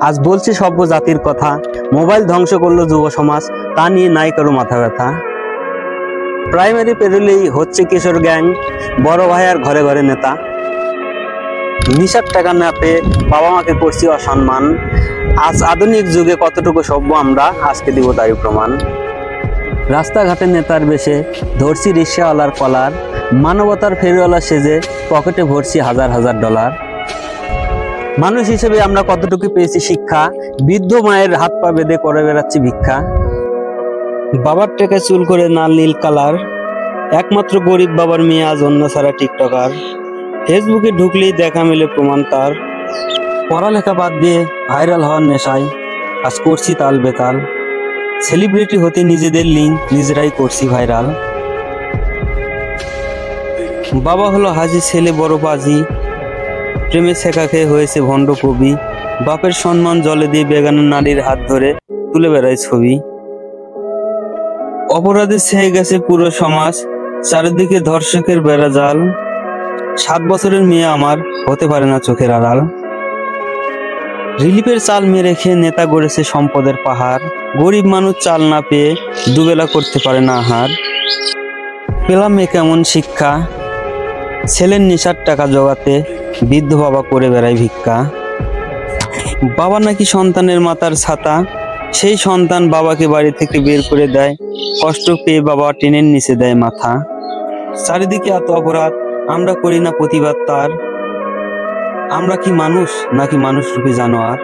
আজ বলছি সভ্য জাতির কথা, মোবাইল ধ্বংস করলো যুব সমাজ, তা নিয়ে নাই কারো মাথা ব্যথা। প্রাইমারি পেরোলেই হচ্ছে কিশোর গ্যাং, বড় ভাই আর ঘরে ঘরে নেতা। নিশার টাকা না পেয়ে বাবা মাকে করছি অসম্মান, আজ আধুনিক যুগে কতটুকু সভ্য আমরা আজকে দিব তারই প্রমাণ। রাস্তাঘাটে নেতার বেশে ধরছি রিক্সাওয়ালার কলার, মানবতার ফেরিওয়ালা সেজে পকেটে ভরছি হাজার হাজার ডলার। মানুষ হিসেবে আমরা কতটুকু পেয়েছি শিক্ষা, বৃদ্ধ মায়ের হাত পা বেঁধে করে বেড়াচ্ছি ভিক্ষা। বাবার টাকা চুল করে লাল নীল কালার, একমাত্র গরিব বাবার মেয়ে আজ অন্য ছাড়া টিকটকার। ফেসবুকে ঢুকলেই দেখা মেলে প্রমাণ তার, পড়ালেখা বাদ দিয়ে ভাইরাল হওয়ার নেশায় আজ করছি তাল বেতাল। সেলিব্রিটি হতে নিজেদের লিঙ্ক নিজেরাই করছি ভাইরাল। বাবা হলো হাজি, ছেলে বড় বাজি, প্রেমে শেখা খেয়ে হয়েছে ভণ্ড কবি। বাপের সম্মান জলে দিয়ে বেগানা নারীর হাত ধরে তুলে বেড়ায় ছবি। অপরাধে ছেয়ে গেছে পুরো সমাজ, চারিদিকে ধর্ষকের বেড়া জাল। 7 বছরের মেয়ে আমার হতে পারে না চোখের আড়াল। রিলিফের চাল মেরে খেয়ে নেতা গড়েছে সম্পদের পাহাড়, গরিব মানুষ চাল না পেয়ে দুবেলা করতে পারে না আহার। পেলাম এ কেমন শিক্ষা, ছেলের নেশার টাকা জোগাতে বৃদ্ধ বাবা করে বেড়ায় ভিক্ষা। বাবা নাকি সন্তানের মাথার ছাতা, সেই সন্তান বাবাকে বাড়ি থেকে বের করে দেয়, কষ্ট পেয়ে বাবা টেনের নিচে দেয় মাথা। চারিদিকে এত অপরাধ, আমরা করি না প্রতিবাদ তার। আমরা কি মানুষ নাকি মানুষ রূপী জানোয়ার?